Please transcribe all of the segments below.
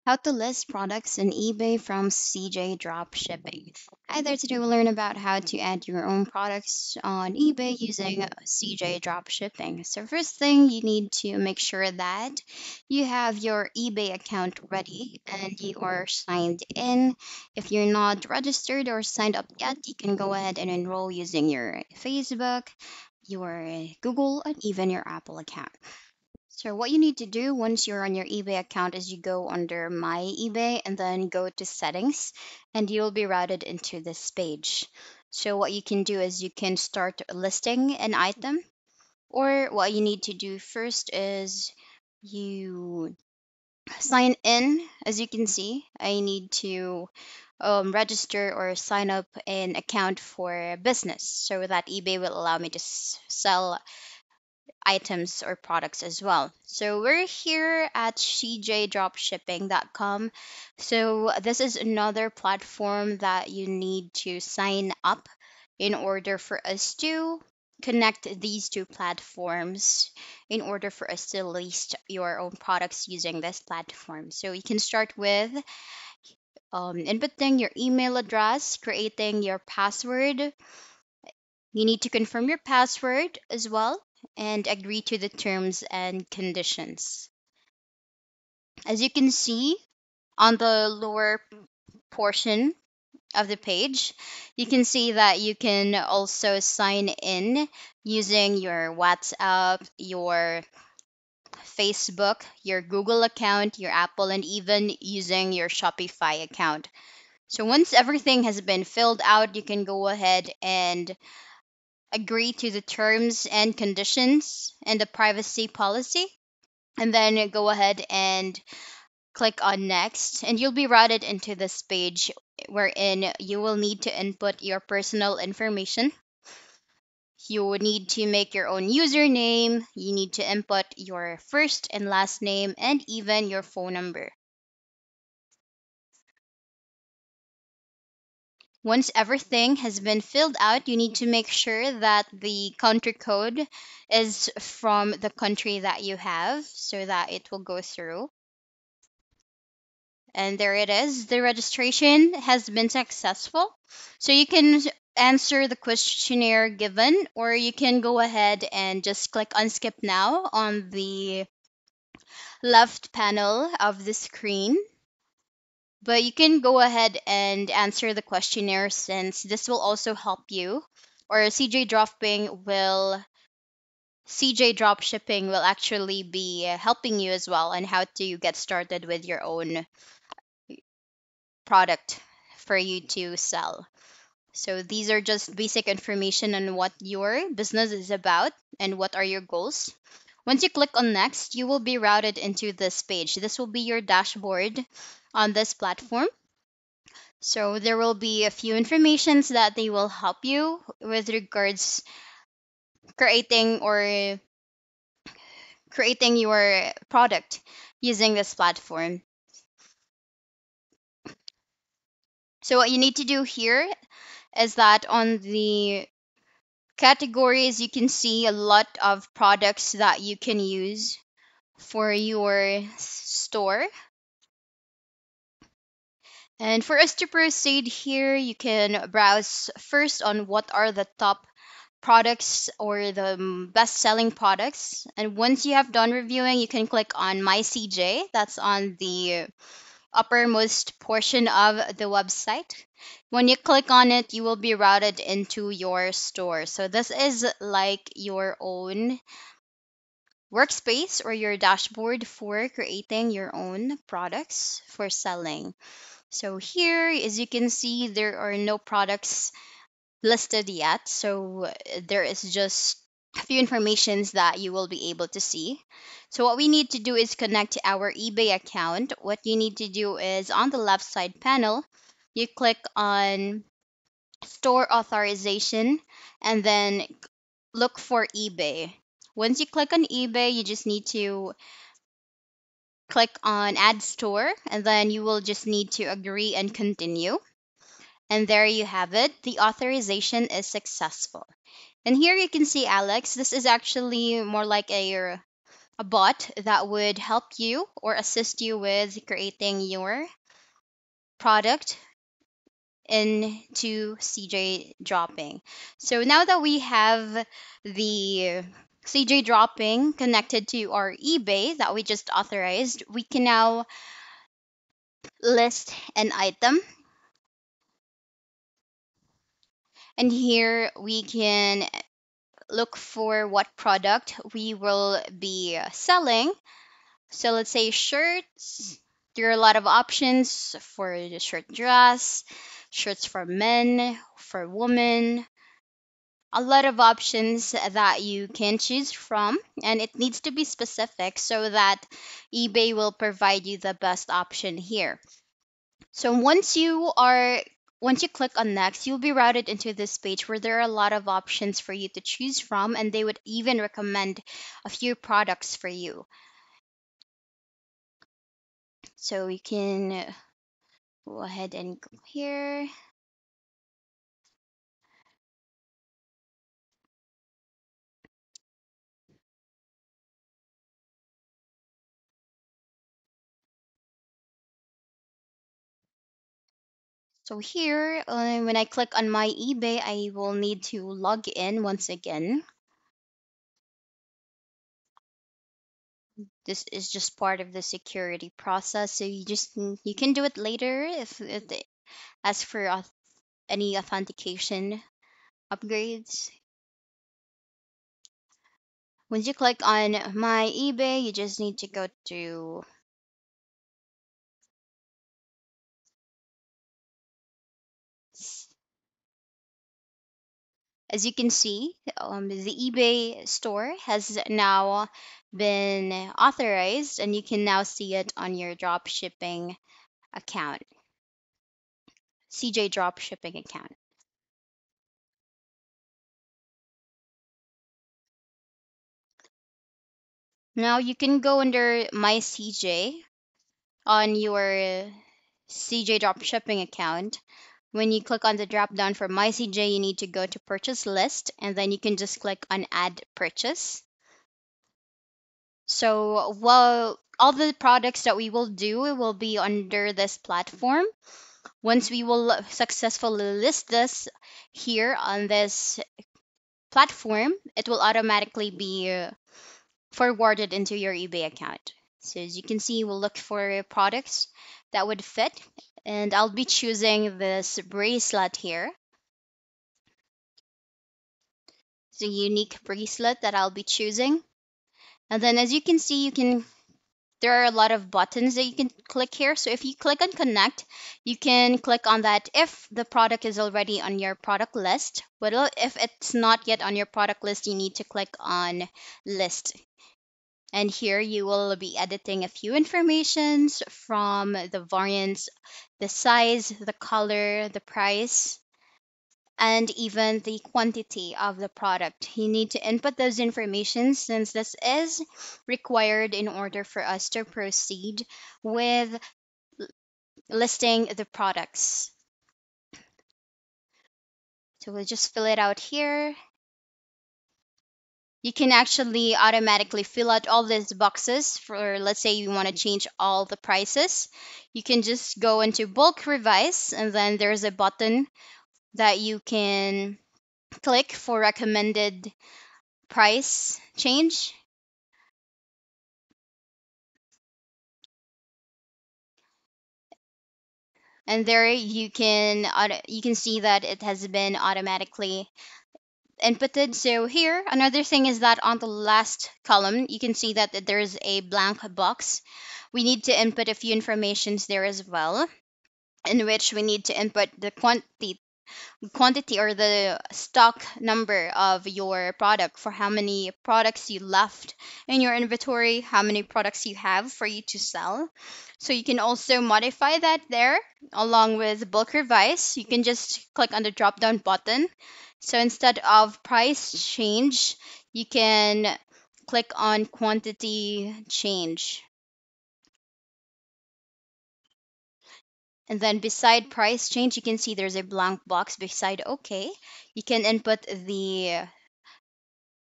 How to list products on eBay from CJ Dropshipping. Hi there, today we'll learn about how to add your own products on eBay using CJ Dropshipping. So first thing, you need to make sure that you have your eBay account ready and you are signed in. If you're not registered or signed up yet, you can go ahead and enroll using your Facebook, your Google, and even your Apple account. So what you need to do once you're on your eBay account is you go under My eBay and then go to Settings, and you'll be routed into this page. So what you can do is you can start listing an item, or what you need to do first is you sign in. As you can see, I need to register or sign up an account for business so that eBay will allow me to sell items or products as well. So we're here at cjdropshipping.com. So this is another platform that you need to sign up in order for us to connect these two platforms in order for us to list your own products using this platform. So you can start with inputting your email address, creating your password. You need to confirm your password as well and agree to the terms and conditions. As you can see on the lower portion of the page, you can see that you can also sign in using your WhatsApp, your Facebook, your Google account, your Apple, and even using your Shopify account. So once everything has been filled out, you can go ahead and agree to the terms and conditions and the privacy policy, and then go ahead and click on next, and you'll be routed into this page wherein you will need to input your personal information. You would need to make your own username, you need to input your first and last name, and even your phone number. Once everything has been filled out, you need to make sure that the country code is from the country that you have so that it will go through. And there it is. The registration has been successful. So you can answer the questionnaire given, or you can go ahead and just click on skip now on the left panel of the screen. But you can go ahead and answer the questionnaire since this will also help you, or CJ Dropshipping will actually be helping you as well on how to get started with your own product for you to sell. So these are just basic information on what your business is about and what are your goals. Once you click on next, you will be routed into this page. This will be your dashboard on this platform. So there will be a few informations that they will help you with regards creating or creating your product using this platform. So what you need to do here is that on the categories, you can see a lot of products that you can use for your store. And for us to proceed here, you can browse first on what are the top products or the best selling products. And once you have done reviewing, you can click on My CJ. That's on the uppermost portion of the website. When you click on it, you will be routed into your store. So this is like your own workspace or your dashboard for creating your own products for selling. So here, as you can see, there are no products listed yet. So there is just a few informations that you will be able to see. So what we need to do is connect to our eBay account. What you need to do is on the left side panel, you click on store authorization and then look for eBay. Once you click on eBay, you just need to click on add store, and then you will just need to agree and continue. And there you have it. The authorization is successful. And here you can see Alex. This is actually more like a a bot that would help you or assist you with creating your product into CJ dropping. So now that we have the CJ dropping connected to our eBay that we just authorized, we can now list an item. And here we can look for what product we will be selling. So let's say shirts. There are a lot of options for the shirt dress, shirts for men, for women, a lot of options that you can choose from, and it needs to be specific so that eBay will provide you the best option here. So once you click on next, you'll be routed into this page where there are a lot of options for you to choose from, and they would even recommend a few products for you. So you can go ahead and go here. So here, when I click on my eBay, I will need to log in once again. This is just part of the security process, so you can do it later if it asks for any authentication upgrades. Once you click on my eBay, you just need to go to, as you can see, the eBay store has now been authorized, and you can now see it on your dropshipping account, CJ dropshipping account. Now you can go under my CJ on your CJ dropshipping account. When you click on the drop down for my CJ, you need to go to purchase list, and then you can just click on add purchase. So, well, all the products that we will do will be under this platform. Once we will successfully list this here on this platform, it will automatically be forwarded into your eBay account. So as you can see, we'll look for products that would fit, and I'll be choosing this bracelet here. It's a unique bracelet that I'll be choosing. And then as you can see, there are a lot of buttons that you can click here. So if you click on connect, you can click on that if the product is already on your product list. But if it's not yet on your product list, you need to click on list. And here you will be editing a few informations from the variants, the size, the color, the price, and even the quantity of the product. You need to input those information since this is required in order for us to proceed with listing the products. So we'll just fill it out here. You can actually automatically fill out all these boxes for, let's say you want to change all the prices. You can just go into bulk revise, and then there's a button that you can click for recommended price change. And there you can see that it has been automatically inputted. So here, another thing is that on the last column, you can see that there's a blank box. We need to input a few informations there as well, in which we need to input the quantity or the stock number of your product, for how many products you left in your inventory, how many products you have for you to sell. So you can also modify that there along with bulk revise. You can just click on the drop down button. So instead of price change, you can click on quantity change. And then beside price change, you can see there's a blank box beside OK. You can input the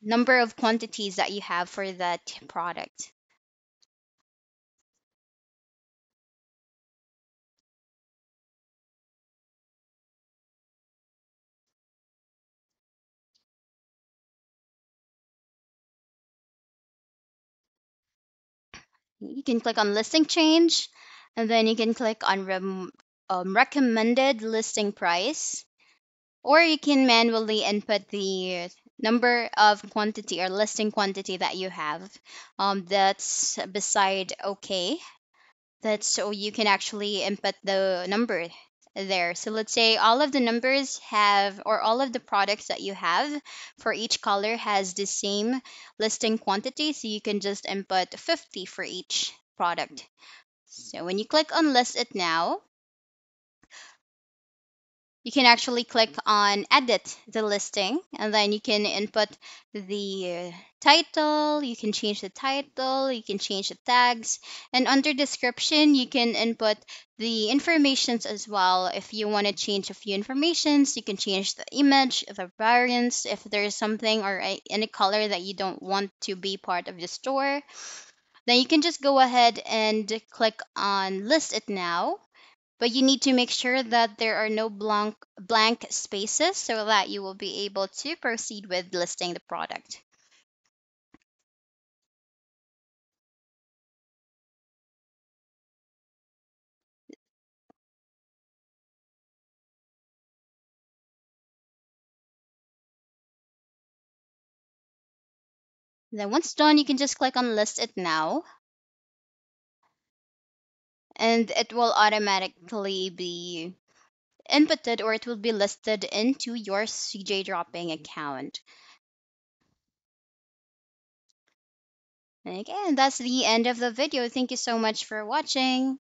number of quantities that you have for that product. You can click on listing change, and then you can click on recommended listing price, or you can manually input the number of quantity or listing quantity that you have. That's beside okay. That's so you can actually input the number there. So let's say all of the numbers have, or all of the products that you have for each color has the same listing quantity. So you can just input 50 for each product. So when you click on list it now, you can actually click on edit the listing, and then you can input the title, you can change the title, you can change the tags, and under description you can input the informations as well. If you want to change a few informations, you can change the image, the variants, if there's something or any color that you don't want to be part of the store, then you can just go ahead and click on list it now, but you need to make sure that there are no blank spaces so that you will be able to proceed with listing the product. Then once done, you can just click on list it now, and it will automatically be inputted, or it will be listed into your CJ Dropping account. Okay, and that's the end of the video. Thank you so much for watching.